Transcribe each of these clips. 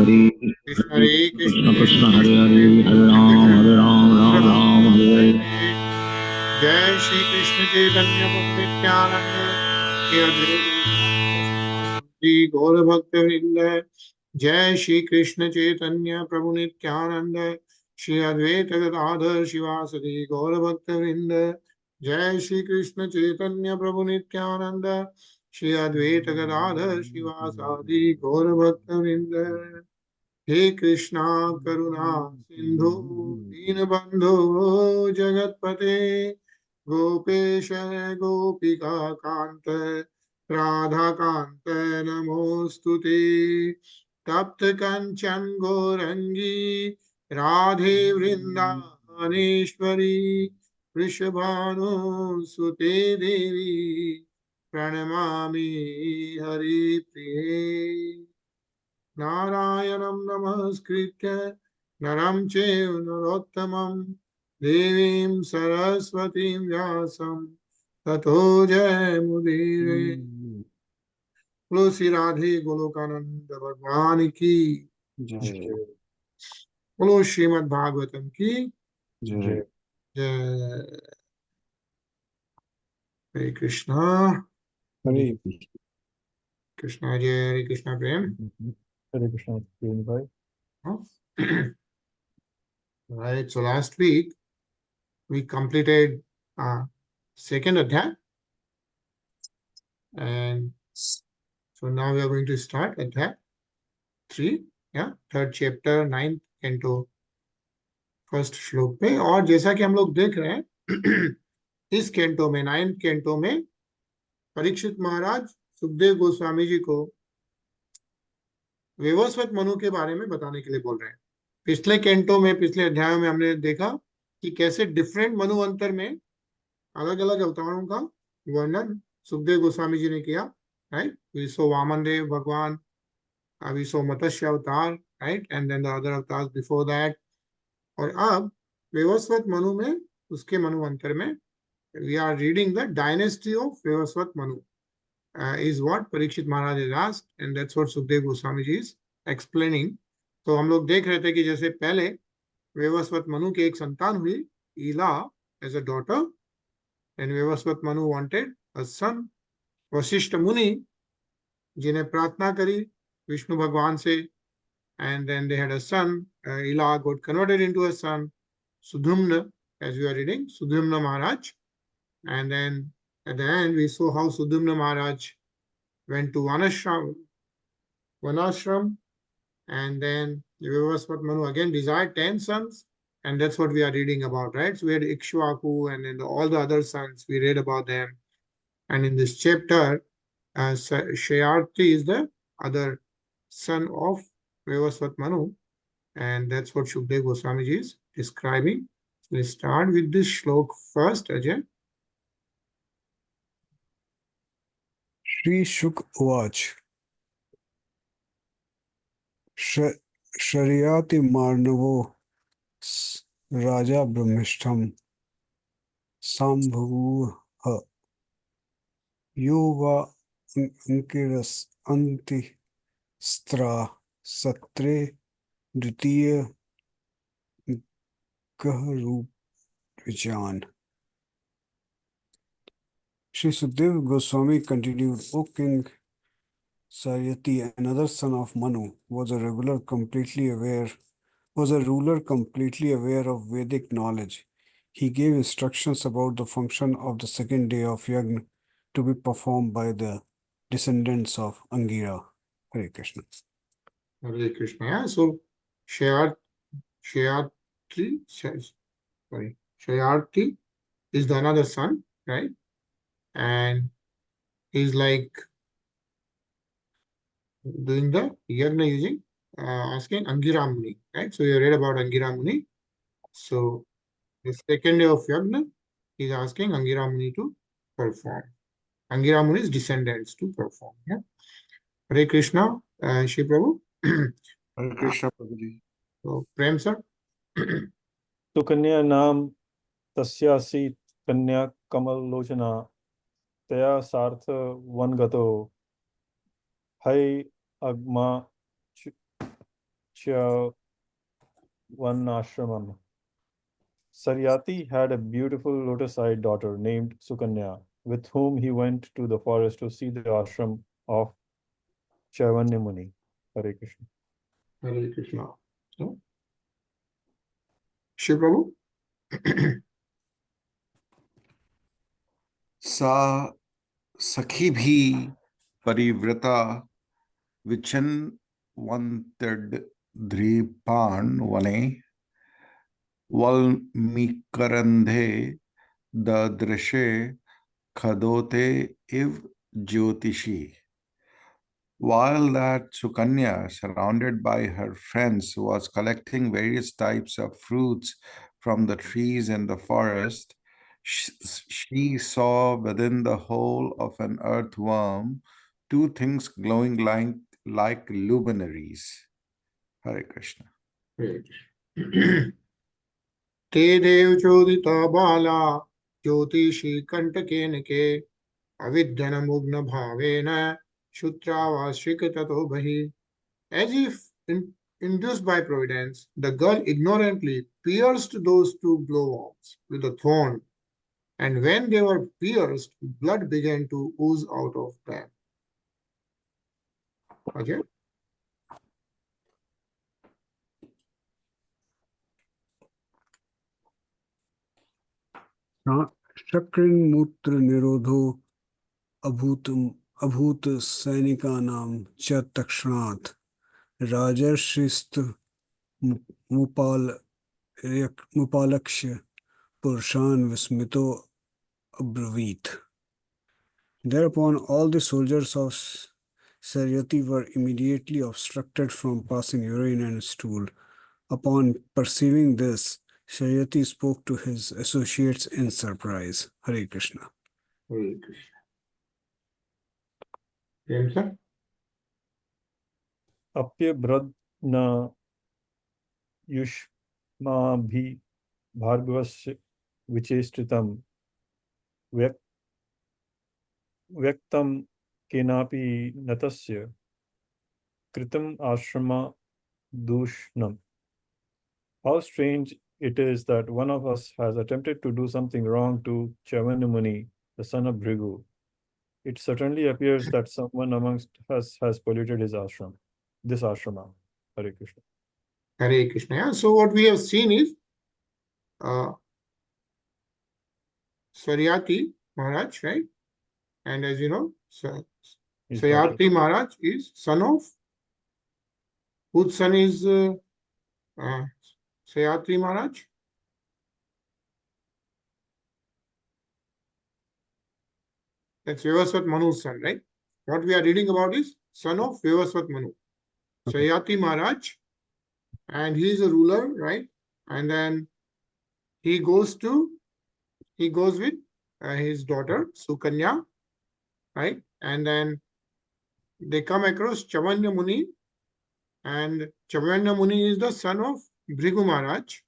कृष्ण हरे कृष्ण कृष्ण हरे हरे हरे राम राम हरे हरे। जय श्री कृष्ण चैतन्य प्रभु नित्यानंद श्री अद्वैत श्री गौर भक्त वृंद। जय श्री कृष्ण चैतन्य प्रभु नित्यानंद श्री अद्वैत गदाधर शिवासदि गौर भक्त वृंद। जय श्री कृष्ण चैतन्य प्रभु नित्यानंद श्री अद्वैत गदाधर शिवासादि गौर भक्त वृंद। हे कृष्णा करुणा सिंधु दीनबंधु जगतपते गोपेश गोपिका कांत राधा कांत नमोस्तुते। तप्त कंचन गौरंगी राधे वृंदावनेश्वरी वृषभानुसुते देवी प्रणमामि हरिप्रिये। नारायणं नमस्कृत्य नरं चैव नरोत्तमं देवीं सरस्वतीं व्यासं ततो जयमुदीरये। बोलो श्री राधे गोलोकानंद भगवान की जय। बोलो श्रीमद् भागवतम की जय। जय। हरे कृष्णा हरे कृष्णा जय हरे कृष्णा प्रेम। हरे कृष्ण भाई। Right, so last week we completed second adhyay, and so now we are going to start adhyay 3, third chapter, 9th canto, first श्लोक पे। और जैसा कि हम लोग देख रहे हैं इस कैंटो में 9th कैंटो में परीक्षित महाराज सुखदेव गोस्वामी जी को वैवस्वत मनु के बारे में बताने के लिए बोल रहे हैं। पिछले कैंटो में, पिछले अध्यायों में हमने देखा कि कैसे डिफरेंट मनुवंतर में अलग अलग अवतारों का वर्णन सुखदेव गोस्वामी जी ने किया। Right, we saw Vaman Dev Bhagwan, we saw Matsya avatar, right, and then the other avatars before that. और अब वैवस्वत मनु में, उसके मनुवंतर में we are reading the dynasty of Vaivaswat Manu is what Parikshit Maharaj has asked, and that's what Sukdev Goswami ji is explaining. तो हम लोग देख रहे थे कि जैसे पहले वैवस्वत मनु के एक संतान हुई, Ila as a daughter, and Vaivasvata Manu wanted a son. Vashishtha मुनि जिन्हें प्रार्थना करी विष्णु भगवान से, and then they had a son. Ila got converted into a son, Sudhumna, as we are reading, Sudhumna Maharaj. And then at the end, we saw how Sudhumna Maharaj went to Vanashram, and then Vivasvat Manu again desired 10 sons, and that's what we are reading about, right? So we had Ikshvaku, and then all the other sons, we read about them. And in this chapter, Shayarthi is the other son of Vivasvat Manu, and that's what Shukdev Goswami ji is describing. So let's start with this shlok first, Ajay. Shri शुक उवाच शर्याति मार्णवो राजा ब्रह्मिष्ठम सांभुः यो वा अंकिरस अंति स्त्रा सत्रे द्वितीय गहरूप विजान। Shri Sukdev Goswami continued, O King Saryati, another son of Manu, was a ruler completely aware of Vedic knowledge. He gave instructions about the function of the second day of Yagna to be performed by the descendants of Angira. Hare Krishna. Hare Krishna. Yeah? So Shayarthi is the another son, right? And he's like doing the yagna using asking Angira Muni, right? So you read about Angira Muni. So the second day of yagna, he's asking Angira Muni to perform. Angira Muni's descendants to perform. Yeah. Hare Krishna, Shri Prabhu. Hare Krishna Prabhu ji. So Prem sir. Sukanya नाम तस्यासीत् कन्या कमललोचना तया सार्थ वनगतो है अग्मा SatsangHareKrishnaRadheGovind. Saryati had a beautiful lotus-eyed daughter named Sukanyā, with whom he went to the forest to see the ashram of SatsangHareKrishnaRadheGovind. Hare Krishna. Hare Krishna. So, Shiv Prabhu. सा सखी भी परिव्रता विचिन्वन्तिर् द्रीपान् वने वल्मीकरन्धे ददृशे खदोते इव ज्योतिषी. While that Sukanya, surrounded by her friends, was collecting various types of fruits from the trees in the forest, she saw within the hole of an earthworm two things glowing like luminaries. Hare Krishna. Hare Krishna. Te dev chodita bala jyotishi kantakenake avidyana bhavena shutrava bhahi. As if induced by providence, the girl ignorantly pierced those two glowworms with a thorn, and when they were pierced, blood began to ooze out of them. Okay? Shakrin Mutra Nirodho Abhut Sainikanam Chatakshanath Rajarshist Mupalakshya Purshan Vismito Abravit. Thereupon all the soldiers of Saryati were immediately obstructed from passing urine and stool. Upon perceiving this, Saryati spoke to his associates in surprise. Hare Krishna. Hare Krishna. Same, sir? Apya brad na yushma bhi bhargavasya vichestritam vyaktam kenapi natasya kritam ashrama dushnam. How strange it is that one of us has attempted to do something wrong to SatsangHareKrishnaRadheGovind, the son of Bhrigu. It certainly appears that someone amongst us has polluted his ashram, this ashrama. Hare Krishna. Hare Krishna. Yeah. So what we have seen is Saryati Maharaj, right? And as you know, His daughter. Saryati Maharaj is son of, whose son is Saryati Maharaj? That's Vivasvat Manu's son, right? What we are reading about is son of Vivasvat Manu. Okay. Saryati Maharaj, and he is a ruler, right? And then he goes with his daughter Sukanyā, right? And then they come across SatsangHareKrishnaRadheGovind, and SatsangHareKrishnaRadheGovind is the son of Bhrigu Maharaj.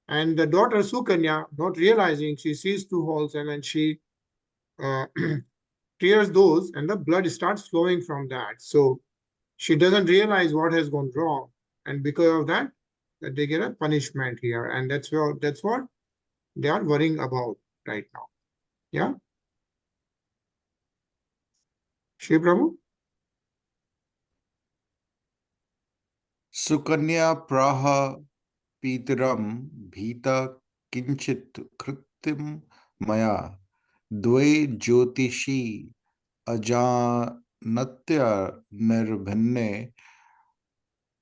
And the daughter Sukanyā, not realizing, she sees two holes, and then she tears those, and the blood starts flowing from that. So she doesn't realize what has gone wrong, and because of that, they get a punishment here, and that's what they are worrying about right now. Yeah, Shri Prabhu. Sukanya praha pitaram bhita kinchit kritim maya dve jyotishi ajanatya nirbhinne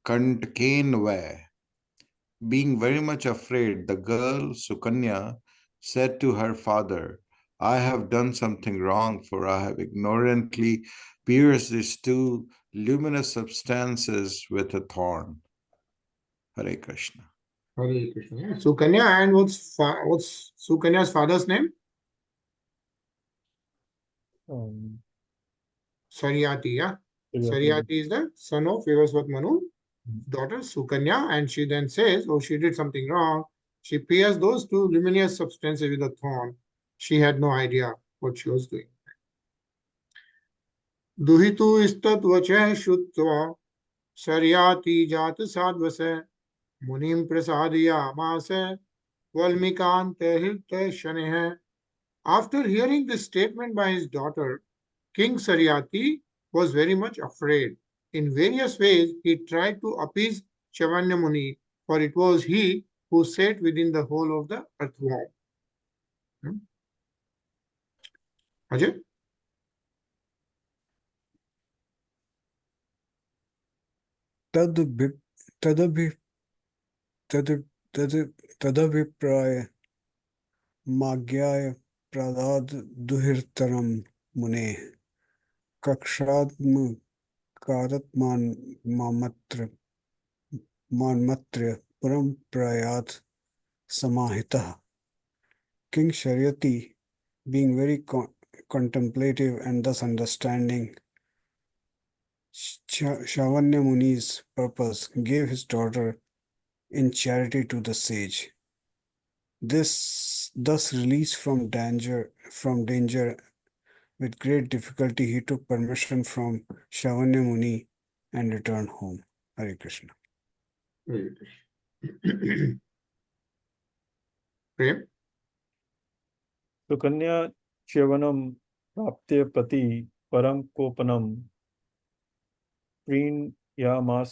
kantaken ve. Being very much afraid, the girl Sukanya said to her father, I have done something wrong, for I have ignorantly pierced these two luminous substances with a thorn. Hare Krishna. Hare Krishna. Yeah. Sukanya, and what's Sukanya's father's name? Saryati. Yeah, Saryati is the son of Vivasvat Manu, daughter Sukanya, and she then says, oh, she did something wrong. She pierced those two luminous substances with a thorn. She had no idea what she was doing. Duhitu istat vachah shutva Saryati Jat Sadvase Munim Prasadiyamase Valmikante Hirte Shanehe. After hearing this statement by his daughter, King Saryati was very much afraid. In various ways, he tried to appease Cyavana, for it was he who sat within the hole of the earthworm. Ajay? तदभिप्राय माज्ञाय प्रदाद दुहितरम मुने कक्षात्म कारत्मान मान्मत्र परम प्रयात samahita. King Sharyati, being very contemplative and thus understanding Cyavana Muni's purpose, gave his daughter in charity to the sage. Thus released from danger, with great difficulty, he took permission from Cyavana Muni and returned home. Hare Krishna. Hare Krishna. Prem? SukanyāandCyavanaMuni praptya pati param kopanam prīṇyamas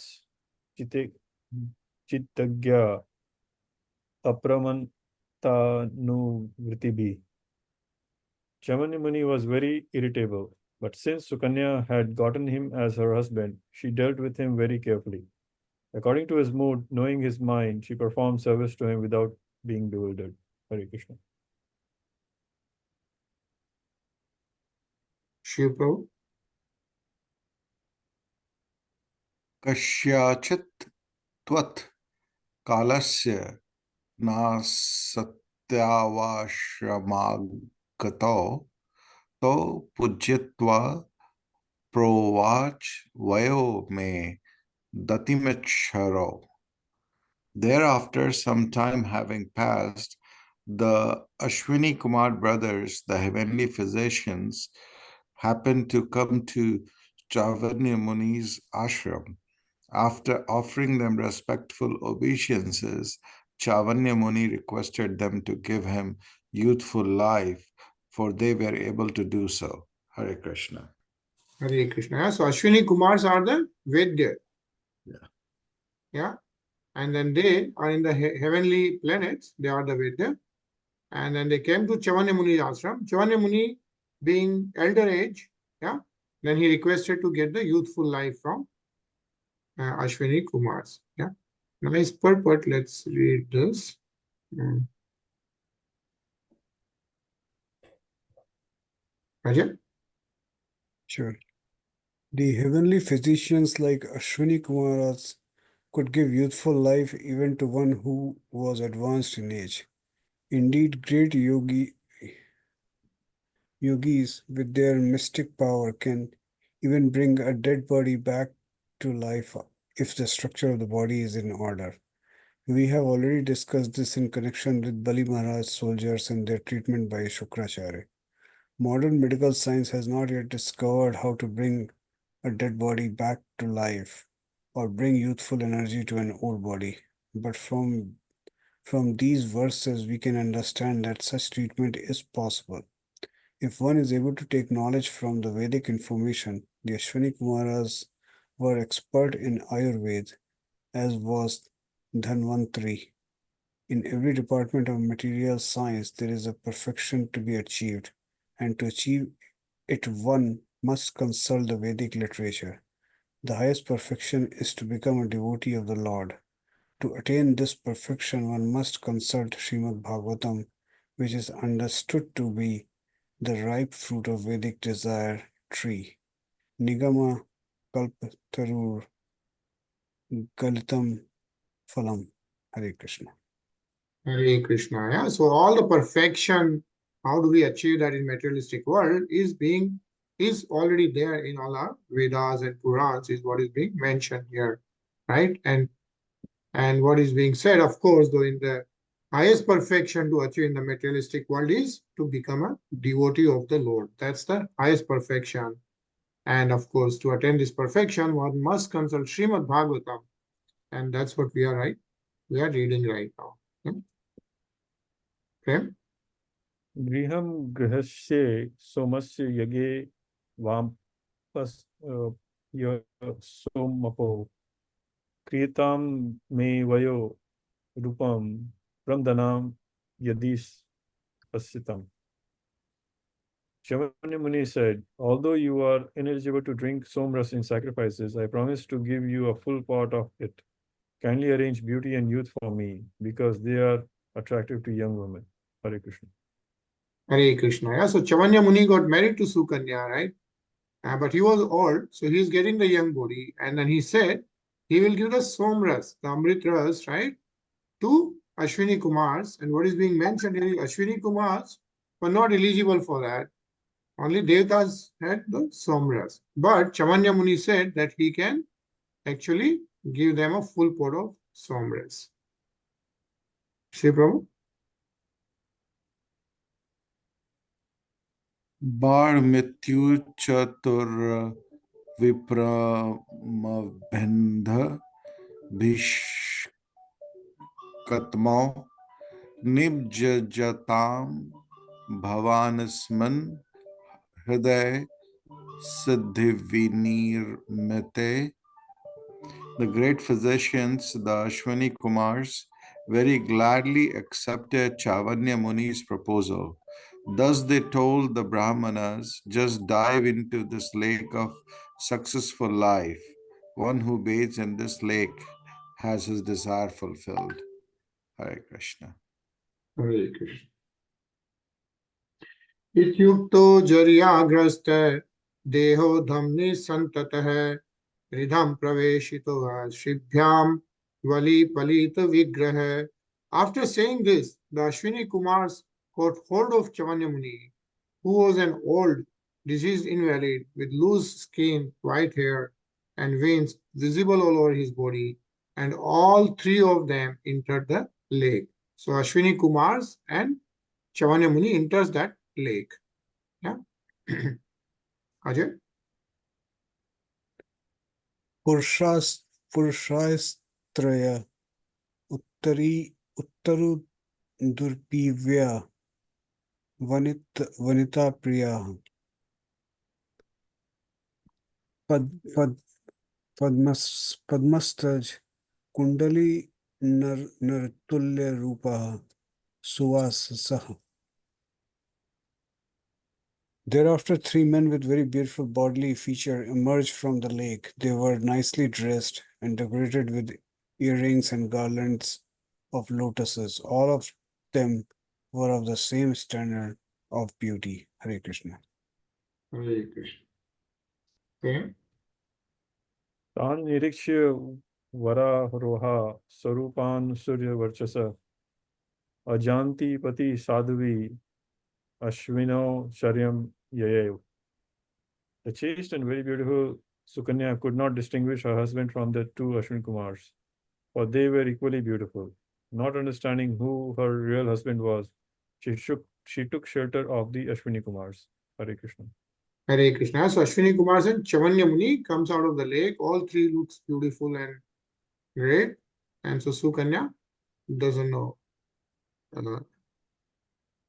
chittagya apramantanuvritibhi. Cyavana Muni was very irritable, but since Sukanya had gotten him as her husband, she dealt with him very carefully. According to his mood, knowing his mind, she performed service to him without being bewildered. Hare Krishna. Shiv Prabhu? Kashyachit tvat kalasya na satyavashramagato to pujyatva provach vayo me datimacharo. Thereafter, some time having passed, the Ashwini Kumar brothers, the heavenly physicians, happened to come to Cyavana Muni's ashram. After offering them respectful obeisances, Cyavana Muni requested them to give him youthful life, for they were able to do so. Hare Krishna. Hare Krishna. So Ashwini Kumars are the Vedya. Yeah. And then they are in the heavenly planets. They are the Vedya. And then they came to Cyavana Muni's ashram. Cyavana Muni, being elder age, yeah, then he requested to get the youthful life from Ashwini Kumars. Yeah. Nice purport. Let's read this. Ajay? Sure. The heavenly physicians like Ashwini Kumaras could give youthful life even to one who was advanced in age. Indeed, great yogis with their mystic power can even bring a dead body back to life if the structure of the body is in order. We have already discussed this in connection with Bali Maharaj's soldiers and their treatment by Shukracharya. Modern medical science has not yet discovered how to bring a dead body back to life or bring youthful energy to an old body. But from these verses, we can understand that such treatment is possible. If one is able to take knowledge from the Vedic information, the Ashwini Kumaras were expert in Ayurveda, as was Dhanvantari. In every department of material science, there is a perfection to be achieved, and to achieve it, one must consult the Vedic literature. The highest perfection is to become a devotee of the Lord. To attain this perfection, one must consult Srimad Bhagavatam, which is understood to be the ripe fruit of Vedic desire tree. Nigama kalpatarur galitam phalam. Hare Krishna. Hare Krishna. Yeah. So all the perfection, how do we achieve that in materialistic world, is already there in all our Vedas and Purans, is what is being mentioned here, right? And what is being said, of course, though, in the highest perfection to achieve in the materialistic world is to become a devotee of the Lord. That's the highest perfection. And of course, to attain this perfection, one must consult Srimad Bhagavatam. And that's what we are reading right now. Okay? Griham grihasye somasya yage vampas somapo kritam me vayo rupam pramdanam yadis pasitam. Cyavana Muni said, although you are ineligible to drink somras in sacrifices, I promise to give you a full pot of it. Kindly arrange beauty and youth for me, because they are attractive to young women. Hare Krishna. Hare Krishna. Yeah? So Cyavana Muni got married to Sukanyā, right? But he was old, so he's getting the young body. And then he said, he will give the Somras, the Amrit Ras, right, to Ashwini Kumars. And what is being mentioned is Ashwini Kumars were not eligible for that. Only Devatas had the Somras. But Cyavana Muni said that he can actually give them a full pot of Somras. Shri Prabhu? Bar Mityu Chatur Vipramabhendha Bhishkatmao Nibjajatam Bhavanasman Hriday Siddhivinirmite. The great physicians, the Ashwini Kumars, very gladly accepted Cyavana Muni's proposal. Thus they told the Brahmanas, just dive into this lake of successful life. One who bathes in this lake has his desire fulfilled. Hare Krishna. Hare Krishna. Ityukto jaryagrasta deho dhamni santatah ridham praveshito shibhyam vali palita vigraha. After saying this, the Ashwini Kumars caught hold of Cyavana Muni, who was an old, diseased invalid with loose skin, white hair, and veins visible all over his body, and all three of them entered the lake. So Ashwini Kumars and Cyavana Muni enters that lake. Yeah. Ajay? Purushastraya uttaru durpivya vanita priya padmastaj kundali nartulya rupa suvasah. Thereafter, three men with very beautiful bodily feature emerged from the lake. They were nicely dressed and decorated with earrings and garlands of lotuses. All of them were of the same standard of beauty. Hare Krishna. Hare Krishna. Okay. Tan nirikshya vararoha sarupan surya varchasa ajanti pati sadhavi ashvino sharyam yayev. The chaste and very beautiful Sukanya could not distinguish her husband from the two Ashwin Kumars, for they were equally beautiful. Not understanding who her real husband was, she took shelter of the Ashwini Kumars. Hare Krishna. Hare Krishna. So Ashwini Kumars and Cyavana Muni comes out of the lake. All three looks beautiful and great. And so Sukanya doesn't know,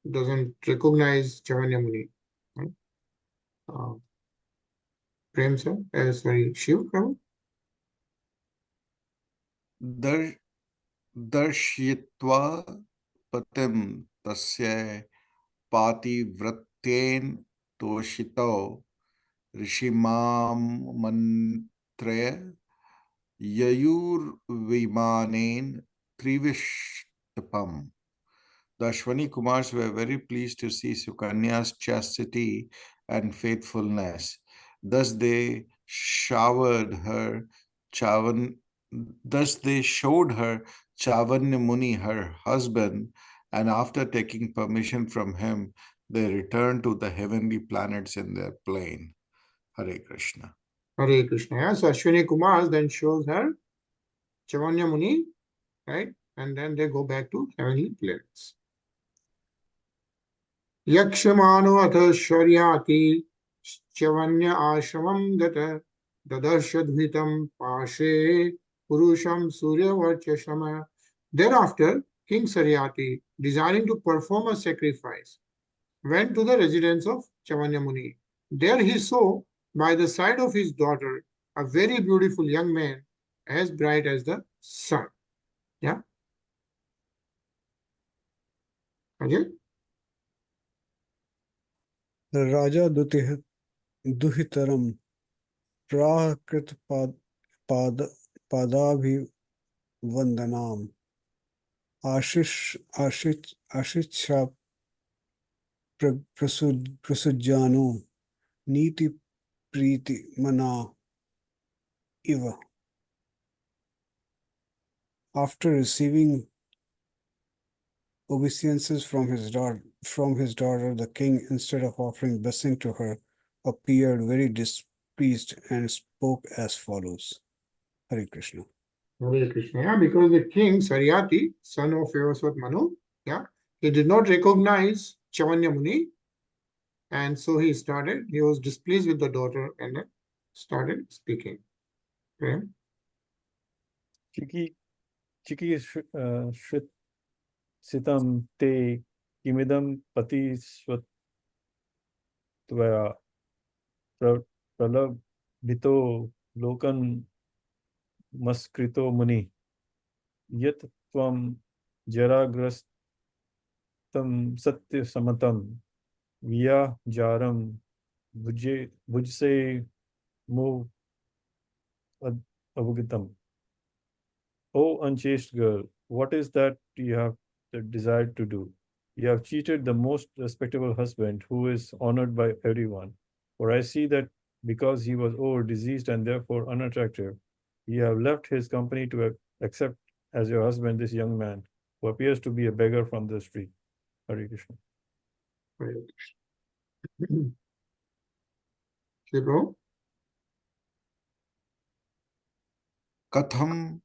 doesn't recognize Cyavana Muni. Right? Prem sir, sorry, Shiv Prabhu? Darshitva patim tasya pativratyen toshito rishimam mantraya yayur vimanen trivishtapam. The Ashwani Kumars were very pleased to see Sukanya's chastity and faithfulness. Thus they showed her Cyavana Muni, her husband, and after taking permission from him, they returned to the heavenly planets in their plane. Hare Krishna. Hare Krishna. Yeah? So Ashwini Kumars then shows her Cyavana Muni, right? And then they go back to heavenly planets. Yakshamano atha sharyati Cyavanya ashramam gata dadarshadvitam pashe purusham surya varchashama. Thereafter, King Saryati, desiring to perform a sacrifice, went to the residence of Cyavana Muni. There he saw by the side of his daughter a very beautiful young man as bright as the sun. Yeah? Ajay? Raja Duhitaram Prakrit Padabhivandanam Ashicha Prasujjano Niti Priti Mana Iva. After receiving obeisances from his daughter, the king, instead of offering blessing to her, appeared very displeased and spoke as follows. Hare Krishna. Hare Krishna. Yeah, because the king Saryati, son of Vyavasvat Manu, yeah, he did not recognize Cyavana Muni, and so he was displeased with the daughter and then started speaking. Okay. Chiki Shrit Sitam Te Kimidam Pati Swatvaya Pralabhito Lokan Maskrito Muni Yat Tvam Jaragrastam Satya Samatam Vya Jaram Bujse Move Avugitam. O unchaste girl, what is that you have desired to do? You have cheated the most respectable husband who is honored by everyone. For I see that because he was old, diseased, and therefore unattractive, you have left his company to accept as your husband this young man who appears to be a beggar from the street. Hare Krishna. Hare Krishna. Okay, bro. Katham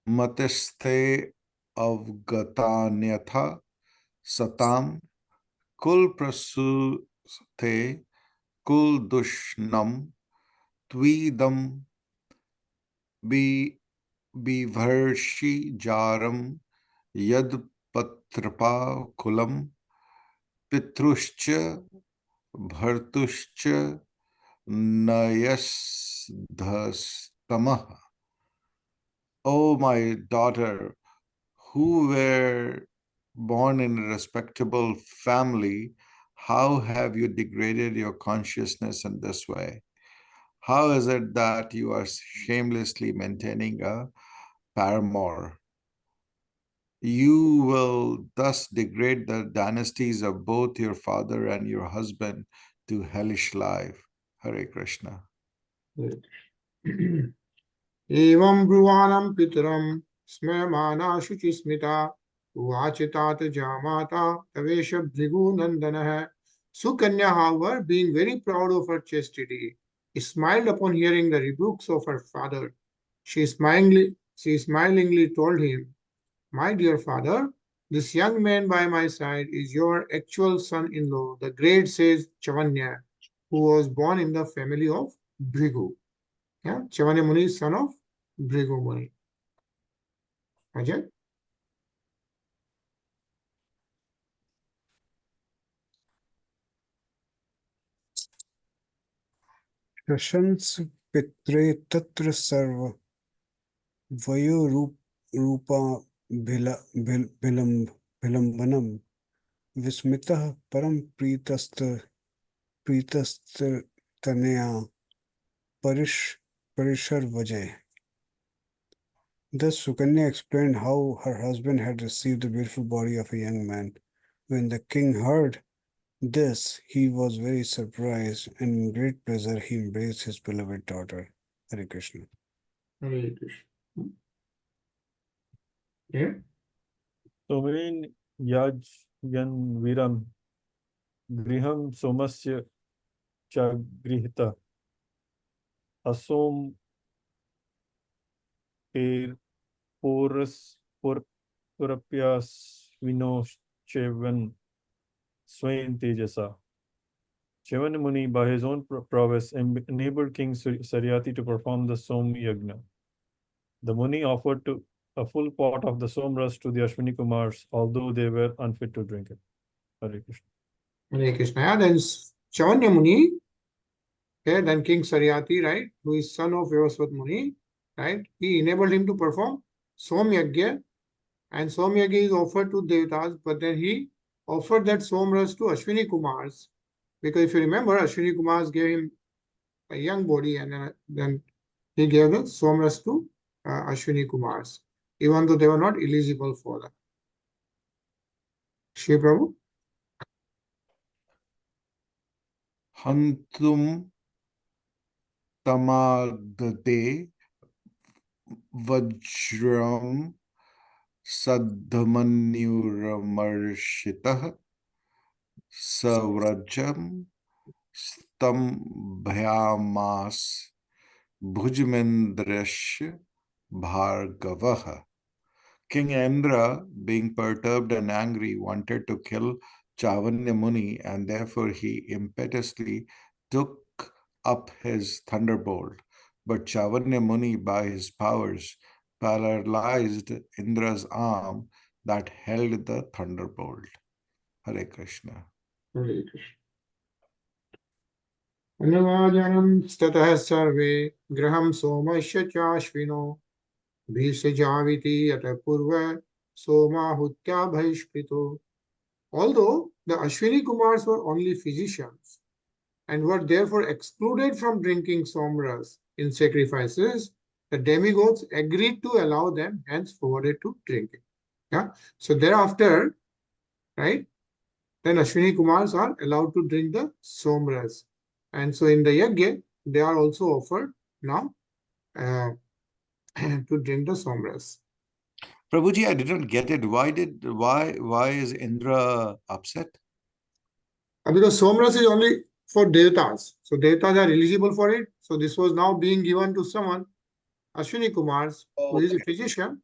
matisthe avgatanyatha satam kul prasuthe kul dushnam tvidam bivarshi jaram yad patrapa kulam pitruscha bhartuscha nayasdhastamah. O my daughter, who were born in a respectable family, how have you degraded your consciousness in this way? How is it that you are shamelessly maintaining a paramour? You will thus degrade the dynasties of both your father and your husband to hellish life. Hare Krishna. Evam bruvanam pitaram smyamana shuchismita uvachitat jamata tavesha bhrigu nandana. Sukanya, however, being very proud of her chastity, smiled upon hearing the rebukes of her father. She smilingly told him, "My dear father, this young man by my side is your actual son-in-law, the great sage Cyavana, who was born in the family of Bhrigu." Yeah, Cyavana Muni is son of Bhrigu Muni. Ajay? Shashans Pitre Tatra Sarva Vayo Rupa Bhilambanam Vismitah Param Pritastartanaya Parishar Vajay. Thus Sukanya explained how her husband had received the beautiful body of a young man. When the king heard this, he was very surprised, and in great pleasure he embraced his beloved daughter. Hare Krishna. Hare Krishna. Yeah. Somin Yajyan Viram Griham Somasya Chagrihita Asom Per Purapyas Vinochevan Swain Tejasa Cyavana Muni, by his own prowess, enabled King Saryati to perform the Som Yagna. The Muni offered a full pot of the Somras to the Ashwini Kumars, although they were unfit to drink it. Hare Krishna. Hare Krishna. Yeah, then Cyavana Muni, okay, then King Saryati, right, who is son of Vyavasvat Muni, right, he enabled him to perform Som Yagya, and Som Yagya is offered to Devatas, but then he offered that Somras to Ashwini Kumars, because if you remember, Ashwini Kumars gave him a young body, and then he gave the Somras to Ashwini Kumars, even though they were not eligible for that. Shri Prabhu? Hantum tamadate vajram saddhamanyuramarshitah savrajam stambhyamas bhujmendrasya bhargavah. King Indra, being perturbed and angry, wanted to kill Cyavana Muni, and therefore he impetuously took up his thunderbolt. But Cyavana Muni, by his powers, paralyzed Indra's arm that held the thunderbolt. Hare Krishna. Hare Krishna. Anavajanam statah sarve graham somasya chashvino bhisajaviti atapurva somahutya bhaishkrito. Although the Ashwini Kumars were only physicians and were therefore excluded from drinking somras in sacrifices, the demigods agreed to allow them henceforward to drink it. Yeah. So thereafter, right, then Ashwini Kumars are allowed to drink the somras. And so in the yajna, they are also offered now to drink the somras. Prabhuji, I didn't get it. Why is Indra upset? Because somras is only for devatas. So devatas are eligible for it. So this was now being given to someone. Ashwini Kumars, who is a physician,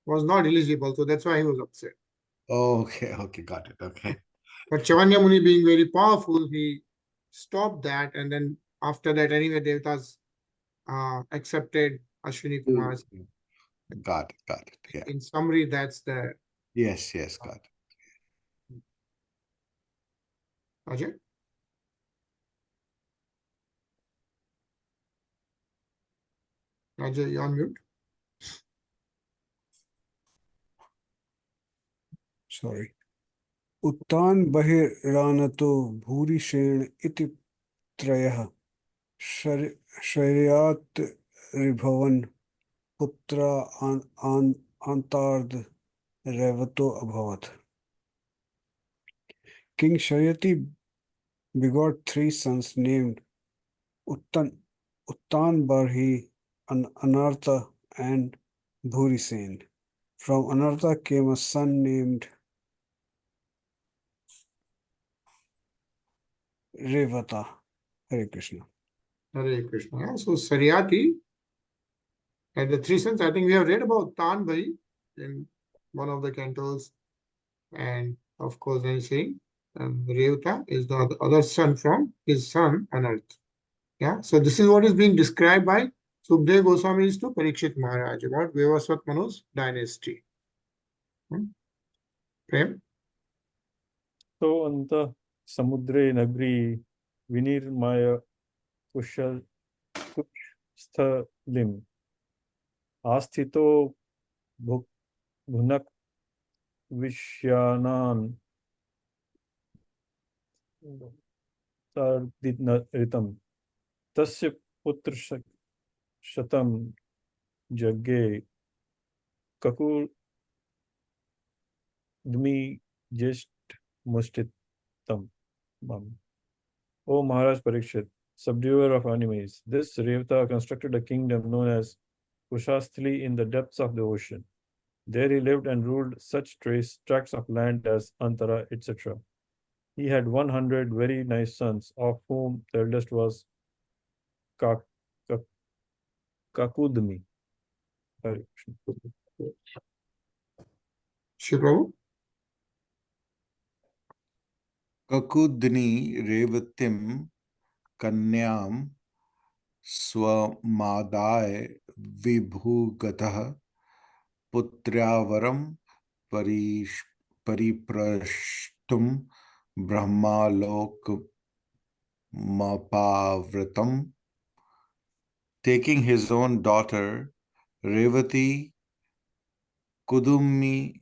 was not eligible. So that's why he was upset. Okay, got it. Okay. But Cyavana Muni, being very powerful, he stopped that. And then after that, anyway, devatas accepted Ashwini Kumars. Got it. Yeah. In summary, that's the. Yes, got it. Ajay? Ajay, you're on mute. Sorry. Uttan bahiranato bhurishen iti trayah sharyat ribhavan putra antard revato abhavat. King Sharyati begot 3 sons named Uttan Barhi, Anartha, and Bhurisen. From Anartha came a son named Revata. Hare Krishna. Hare Krishna. Yeah. So Saryati had the 3 sons. I think we have read about Tan Bhai in one of the cantos. And of course, then saying Revata is the other son from his son Anartha. Yeah. So this is what is being described by Sukadeva Goswami to Parikshit Maharaj about Vyavasvat Manu's dynasty. Prem? So anta samudre nagri vinirmaya kushsthalim asthito bhunak vishyanan ritam tasya putra shatam jagge kakur dmi jesht mustitam. O Maharaj Parikshit, subduer of enemies, this Revata constructed a kingdom known as Kushasthali in the depths of the ocean. There he lived and ruled such tracts of land as Antara, etc. He had 100 very nice sons, of whom the eldest was Kakudmi. Hare Krishna. Shri Prabhu? Kakudni Revatim Kanyam Swamadai Vibhugatah Putravaram Pariprashtum Brahmalok Mapavratam, taking his own daughter Revati Kudumi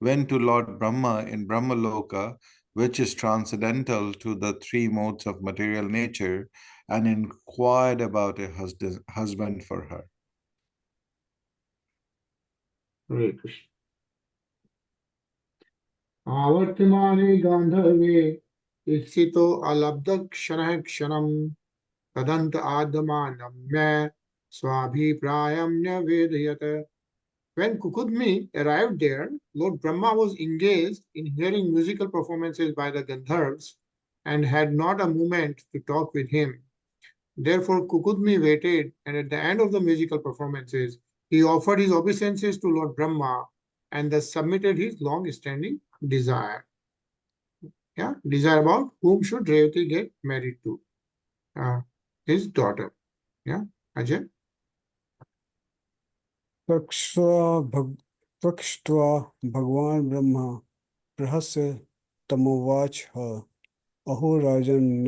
went to Lord Brahma in Brahmaloka, which is transcendental to the three modes of material nature, and inquired about a husband for her. Hare Krishna. Avartimane Gandharve Iksito Alabdak Kshanah Kshanam Tadant Adamanam Me Swabhi Prayam Vedayata. When Kukudmi arrived there, Lord Brahma was engaged in hearing musical performances by the Gandharvas and had not a moment to talk with him. Therefore, Kukudmi waited, and at the end of the musical performances, he offered his obeisances to Lord Brahma and thus submitted his long-standing desire. Yeah, desire about whom should Revati get married to? His daughter. Yeah, Ajay. Prakshva Bhagwan Brahma Prahasya Tamovach Aho Rajan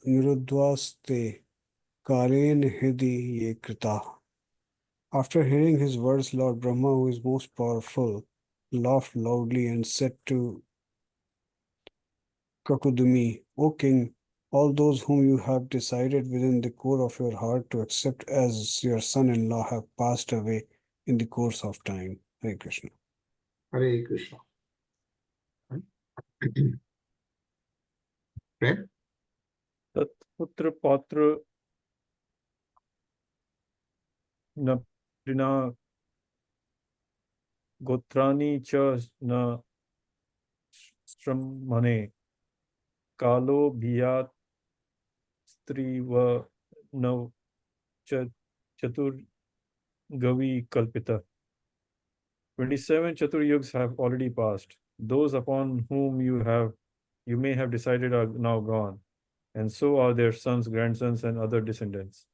Niruddhaste Karen Hidi Ye Krita. After hearing his words, Lord Brahma, who is most powerful, laughed loudly and said to Kakudumi, O king, all those whom you have decided within the core of your heart to accept as your son-in-law have passed away in the course of time. Hare Krishna. Hare Krishna. Right? Tat putra patra na prina gotrani cha na stramane kalo bhiyat stri va nav chatur gavi kalpita. 27 Chatur Yugs have already passed. Those upon whom you may have decided are now gone, and so are their sons, grandsons, and other descendants.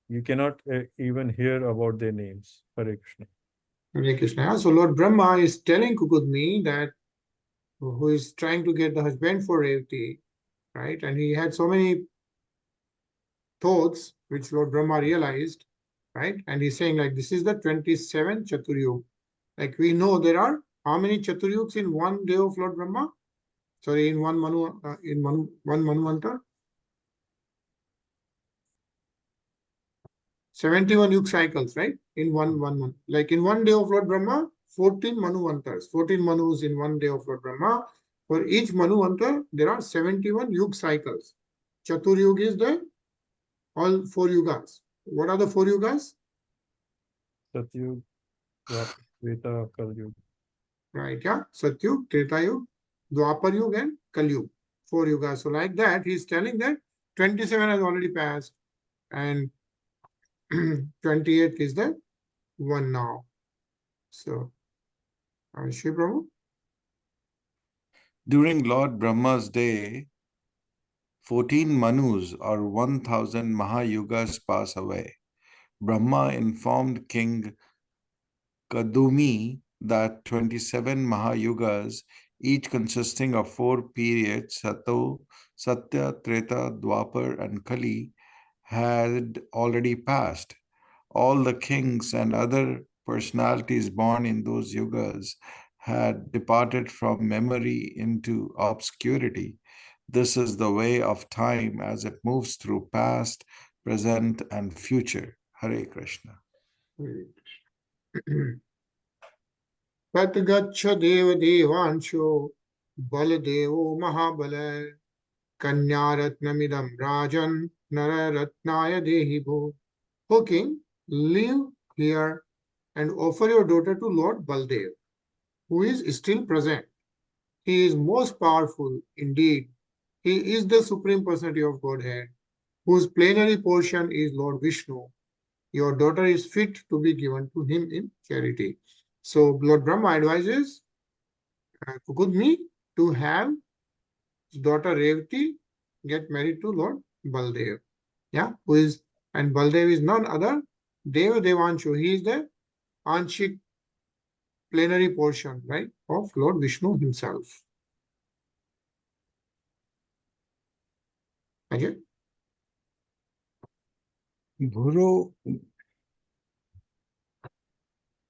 You cannot even hear about their names. Hare Krishna. Hare Krishna. So Lord Brahma is telling Kukudmi that who is trying to get the husband for Revati, right? And he had so many thoughts which Lord Brahma realized, right? And he's saying like this is the 27th Chaturyug. Like we know there are how many Chaturyugs in one day of Lord Brahma? Sorry, in one Manvanta? 71 Yug cycles, right? In one month. Like in one day of Lord Brahma, 14 Manvantas, 14 Manus in one day of Lord Brahma. For each Manvanta, there are 71 Yug cycles. Chaturyug is the all 4 yugas. What are the 4 yugas? Satyug, Treta, Kalyug. Right, yeah. Satyug, Treta Yug, Dwapar Yug, and Kalyug. 4 yugas. So like that, he's telling that 27 has already passed and 28 is the one now. So, Shri Prabhu. During Lord Brahma's day, 14 Manus or 1000 Mahayugas pass away. Brahma informed King Kadumi that 27 Mahayugas, each consisting of 4 periods, Satya, Treta, Dwapar, and Kali, had already passed. All the kings and other personalities born in those yugas had departed from memory into obscurity. This is the way of time as it moves through past, present, and future. Hare Krishna. Patgacha Deva Devansho Baladevo Mahabala Kanyaratnamidam Rajan Nararatnaya Dehibo. O king, live here and offer your daughter to Lord Baldev, who is still present. He is most powerful indeed. He is the Supreme Personality of Godhead, whose plenary portion is Lord Vishnu. Your daughter is fit to be given to him in charity. So Lord Brahma advises Kukudmi to have his daughter Revati get married to Lord Baldev. Yeah, and Baldev is none other Deva Devanshu. He is the Anshik plenary portion, right, of Lord Vishnu himself. Okay. Bhuro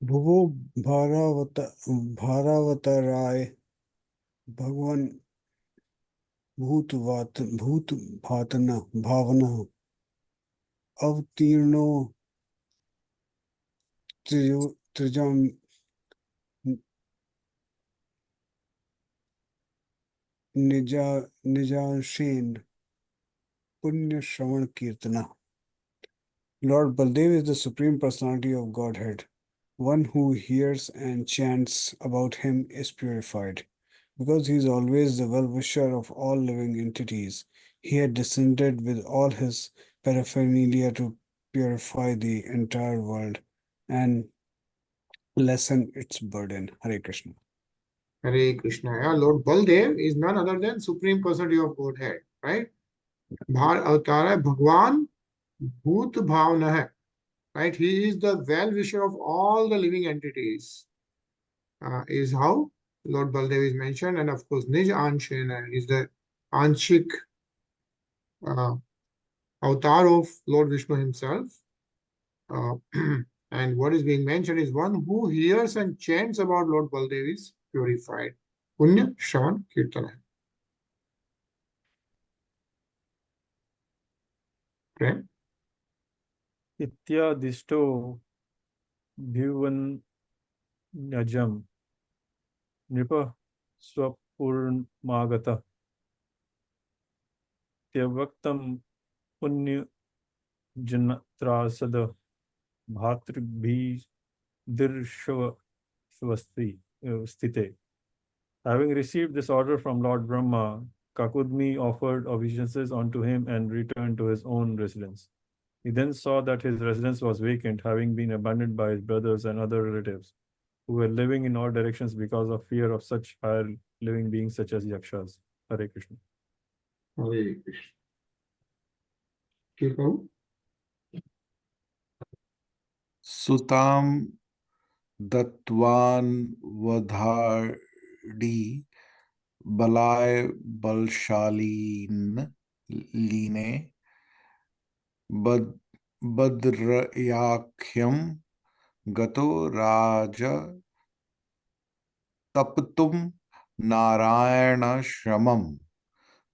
Bhuvo Bharavatarai Bhagwan Bhutbhatana Bhavana Avtirno Trijam Nijanshen Punya Shravan Kirtana. Lord Baldev is the Supreme Personality of Godhead. One who hears and chants about him is purified. Because he is always the well-wisher of all living entities, he had descended with all his paraphernalia to purify the entire world and lessen its burden. Hare Krishna. Hare Krishna. Yeah, Lord Baldev is none other than Supreme Personality of Godhead, right? Bhar Avatar hai Bhagwan Bhut Bhavana hai, right? He is the well-wisher of all the living entities, is how Lord Baldev is mentioned. And of course, Nij Anshena is the Anshik avatar of Lord Vishnu himself. And what is being mentioned is one who hears and chants about Lord Baldev is purified. Punya Shravan Kirtana. Okay. Ityadisto bhuvan najam nipa swapurmagata tyavaktam punya janatrasada bhatribhi dirshvasti stite. Having received this order from Lord Brahma, Kakudmi offered obeisances unto him and returned to his own residence. He then saw that his residence was vacant, having been abandoned by his brothers and other relatives, who were living in all directions because of fear of such higher living beings such as Yakshas. Hare Krishna. Hare Krishna. Keep on. Sutam Datwan Vadhardi Balai Balshalin Line Badrayakyam Gato Raja Taptum Narayana Shramam.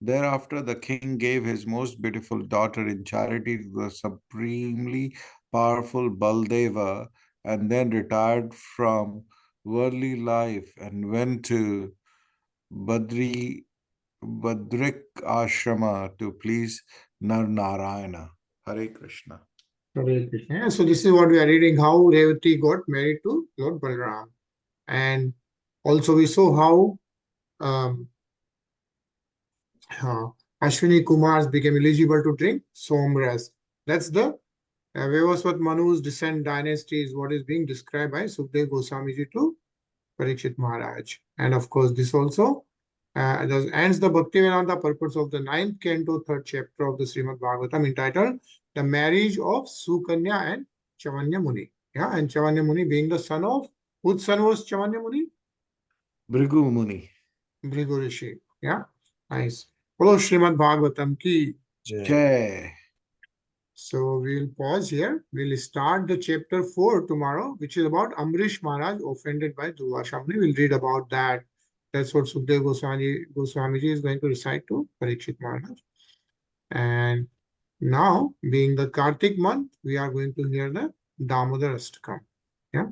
Thereafter, the king gave his most beautiful daughter in charity to the supremely powerful Baldeva, and then retired from worldly life and went to Badrik Ashrama to please Narayana. Hare Krishna. Hare Krishna. So this is what we are reading, how Revati got married to Lord Balram. And also we saw how Ashwini Kumars became eligible to drink Somras. That's the Vivasvat Manu's descent dynasty is what is being described by Sukdev Goswamiji to Parikshit Maharaj. And of course, this also ends the Bhaktivedanta purpose of the 9th canto, 3rd chapter of the Srimad Bhagavatam, entitled The Marriage of Sukanyā and CyavanaMuni. Yeah, and CyavanaMuni being the son of, whose son was CyavanaMuni? Bhrigu Muni. Bhrigu Rishi. Yeah, nice. Follow Srimad Bhagavatam ki Jai. So we'll pause here. We'll start the chapter 4 tomorrow, which is about Amrish Maharaj offended by Durvasa Muni. We'll read about that. That's what Sukdev Goswamiji is going to recite to Parikshit Maharaj. And now, being the Kartik month, we are going to hear the Damodar Astakam. Yeah.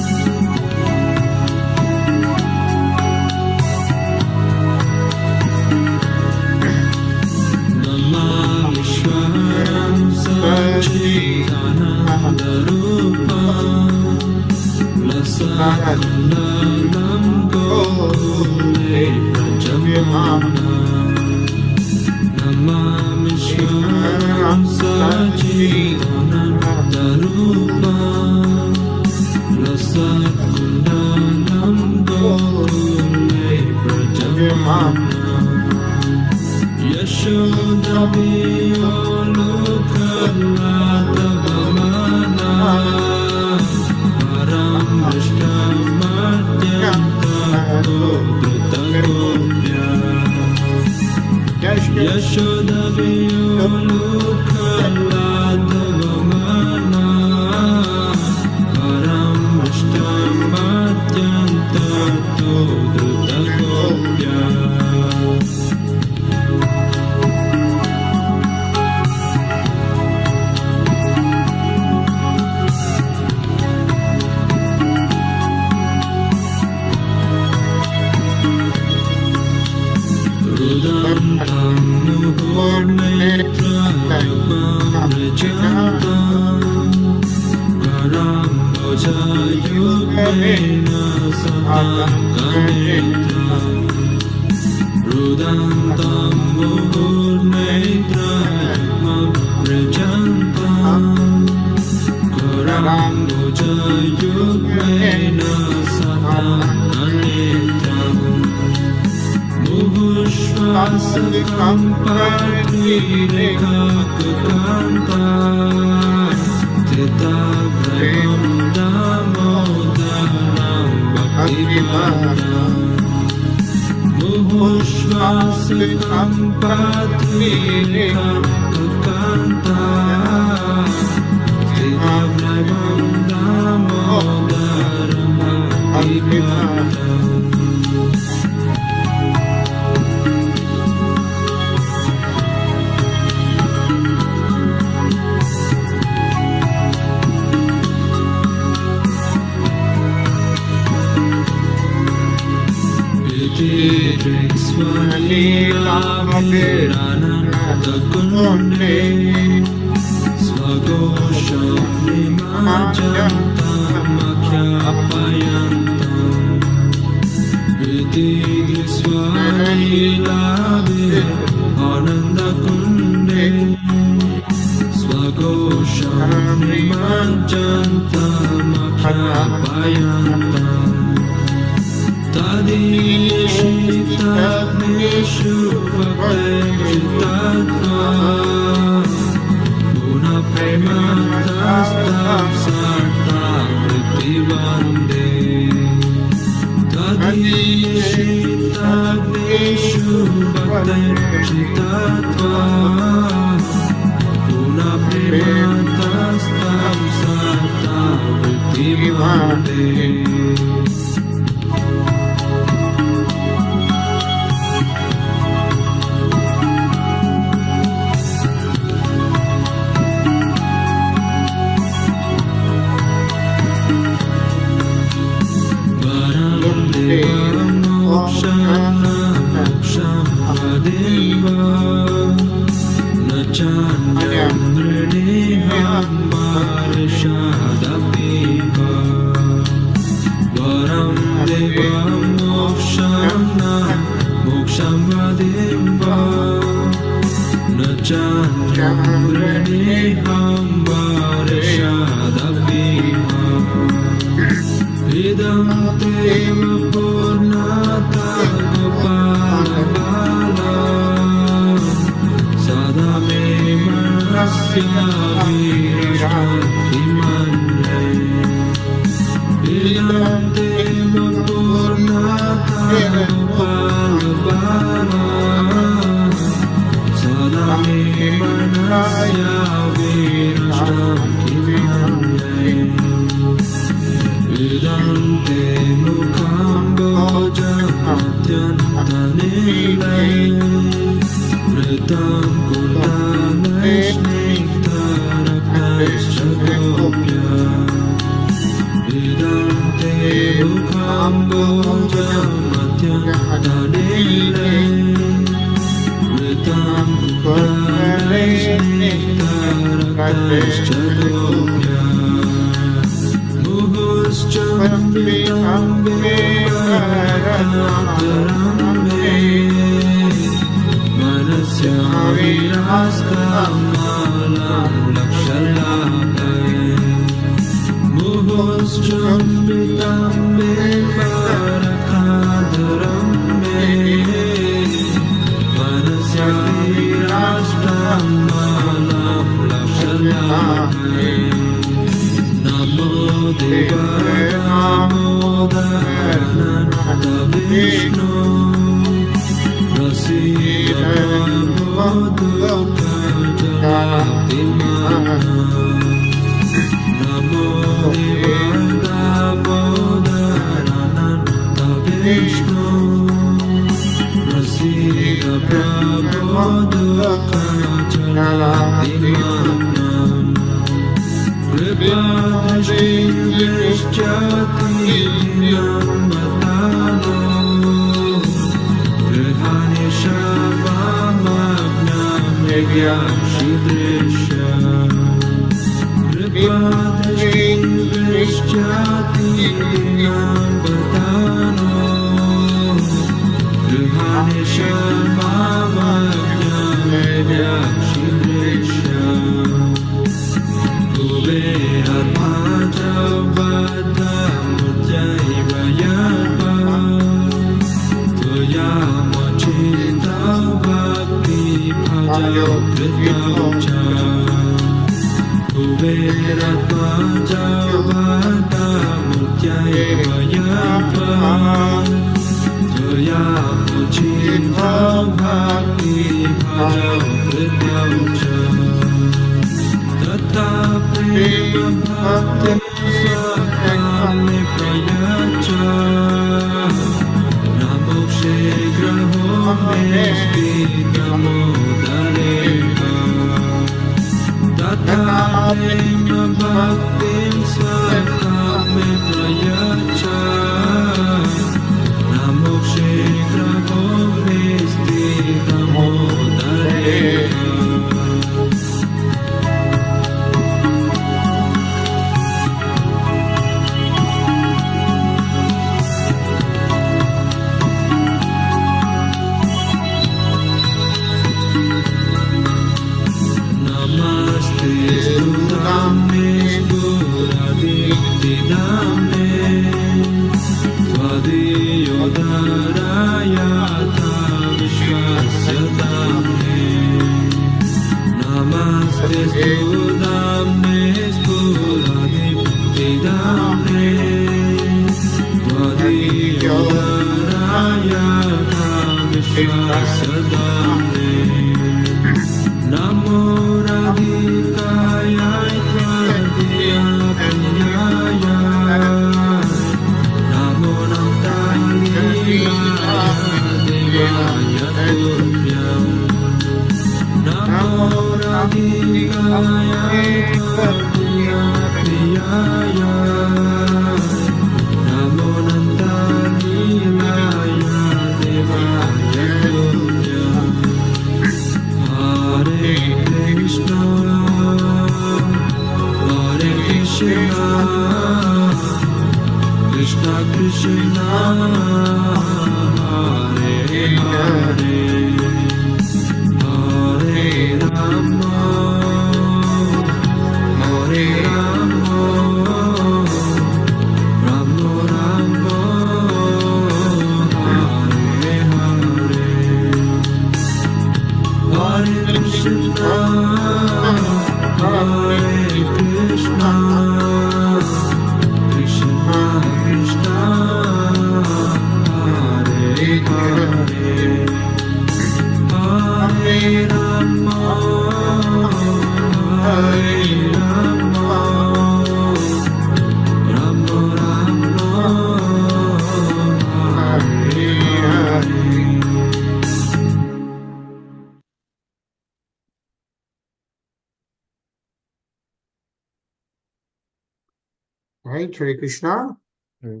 Right, Hare Krishna. Hare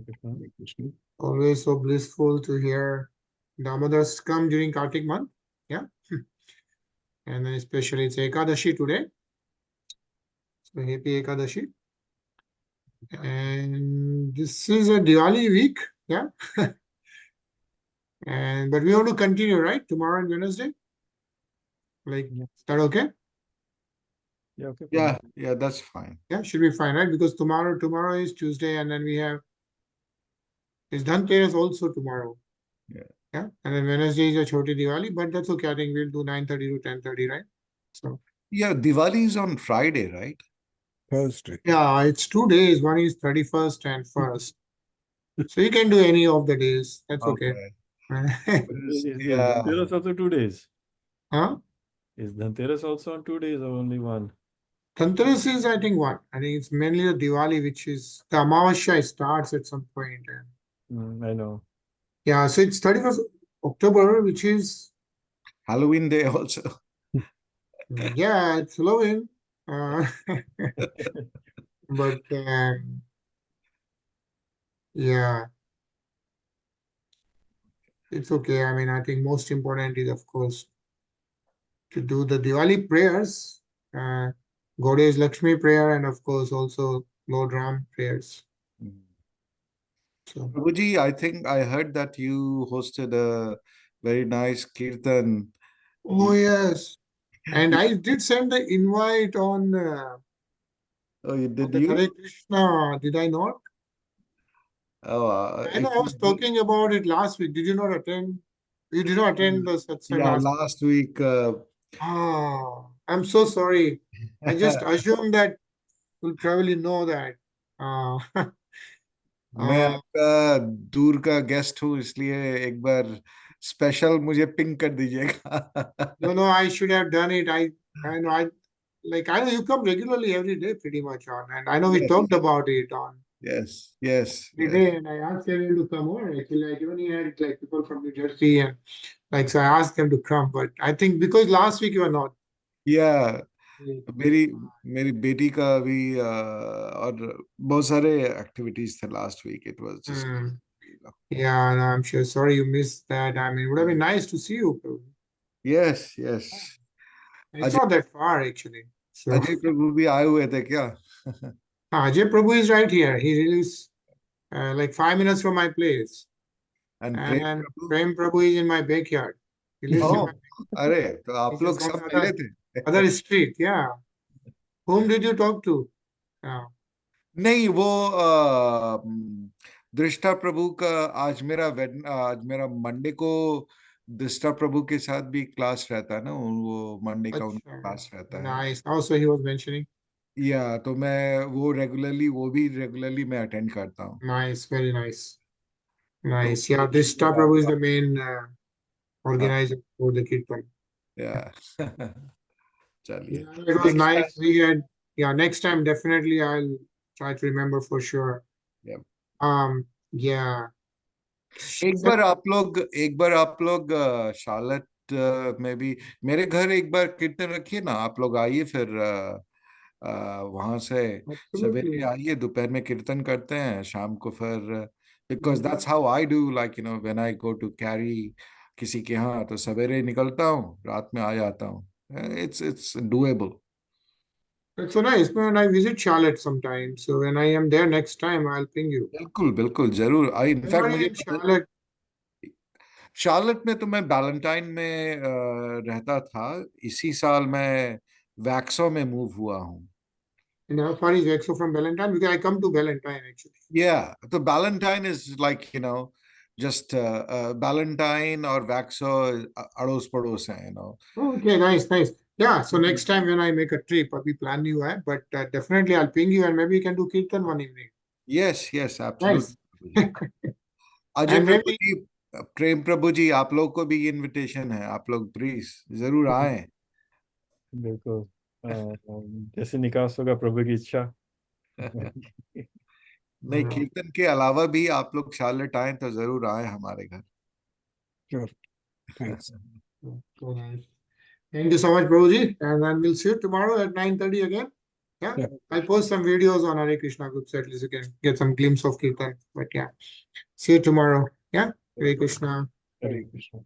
Krishna. Always so blissful to hear Damodar's come during Kartik month. Yeah. And then especially it's Ekadashi today. So happy Ekadashi. And this is a Diwali week, yeah. And but we want to continue, right? Tomorrow and Wednesday. Like, Yeah. is that okay? Yeah, okay. Yeah, that's fine. Yeah, should be fine, right? Because tomorrow is Tuesday, and then we have it's Dhanteras also tomorrow. Yeah. Yeah, and then Wednesday is a Choti Diwali, but that's okay. I think we'll do 9:30 to 10:30, right? So Yeah, Diwali is on Friday, right? Thursday. yeah, it's 2 days. One is 31st and 1st. So you can do any of the days. That's okay. Is Yeah. Dhanteras also 2 days? Huh? Is Dhanteras also on 2 days or only one? Dhanteras is, I think, what? I think it's mainly the Diwali, which is the Amavasya starts at some point. And I know. yeah, so it's 31st October, which is, Halloween day also. yeah, it's Halloween. But yeah, it's okay. I mean, I think most important is, of course, to do the Diwali prayers, Goddess Lakshmi prayer, and of course also Lord Ram prayers. So, Prabhuji, I think I heard that you hosted a very nice kirtan. oh yes, and I did send the invite on Oh, you did the you? Hare Krishna. Did I not? Oh, I know I was talking about it last week. Did you not attend? You did not attend the Satsang yeah, last week. last week. Ah, I'm so sorry. I just assumed that you'll probably know that. मैं Uh, आपका दूर का guest हूँ इसलिए एक बार special मुझे ping कर दीजिएगा. no, I should have done it. I know I know you come regularly every day pretty much on, and I know we Yes, talked about it on yes. every day, and I asked everyone to come over. Actually, I even had like people from New Jersey, and like so I asked them to come, but I think because last week you were not. Yeah, That's मेरी बेटी का भी और बहुत सारे activities थे last week. It was just why. Yeah, no, I'm sure. Sorry you missed that. I mean, it would have been nice to see you. Yes. It's Ajay not that far actually. So Ajay Prabhu भी आए हुए थे क्या? Ajay Prabhu is right here. He lives like 5 minutes from my place. And Prem And Prabhu. Prem Prabhu is in my backyard. He lives in oh, my अरे तो आप he's लोग just on सब the मिले other, थे. other street. Yeah. Whom did you talk to? Yeah. नहीं, वो दृष्टा प्रभु का आज मेरा मंडे को दृष्टा प्रभु के साथ भी क्लास रहता है ना. वो मंडे का उनका Achha. क्लास रहता है. Nice. Also, he was mentioning. या तो मैं वो भी रेगुलरली मैं अटेंड करता हूँ. Nice. Very nice. तो Nice. Yeah. This Star Prabhu is the main organizer for the Kirtan. या चलिए. Yeah, it was nice. We had, yeah, next time definitely I'll try to remember for sure. Yeah. Yeah. एक बार आप लोग Charlotte में भी मेरे घर एक बार कीर्तन रखिए ना. आप लोग आइए फिर वहां से सवेरे Absolutely. आइए, दोपहर में कीर्तन करते हैं, शाम को फिर because that's how I do, like when I go to carry किसी के यहाँ तो सवेरे निकलता हूँ, रात में आ जाता हूँ. It's doable. That's so nice, man. I visit Charlotte sometime. So when I am there next time, I'll ping you. बिल्कुल जरूर. आई Where इनफैक्ट are you मुझे in Charlotte? शार्लेट में तो मैं वैलेंटाइन में रहता था. इसी साल मैं वैक्सो में मूव हुआ हूँ. And how far is Exo from Valentine? Because I come to Valentine actually. तो Valentine is like just Valentine और वैक्सो अड़ोस पड़ोस हैं. Okay, nice. Yeah, so next time when I make a trip, I'll be planning you have, but definitely I'll ping you and maybe we can do Kirtan one evening. Yes Nice. Absolutely. Ajay And Prabhu maybe, जी, प्रेम प्रभु जी, आप लोग को भी invitation है. आप लोग please जरूर आए. बिल्कुल. जैसे निकास होगा प्रभु की इच्छा. नहीं, कीर्तन के अलावा भी आप लोग शार्लेट आए तो जरूर आए हमारे घर. Sure. Thanks. so nice. Thank you so much, Prabhuji. And then we'll see you tomorrow at 9:30 again. Yeah. Yeah. I'll post some videos on Hare Krishna group so at least you can get some glimpse of Kirtan. But yeah, see you tomorrow. Yeah. Hare Krishna. Hare Krishna.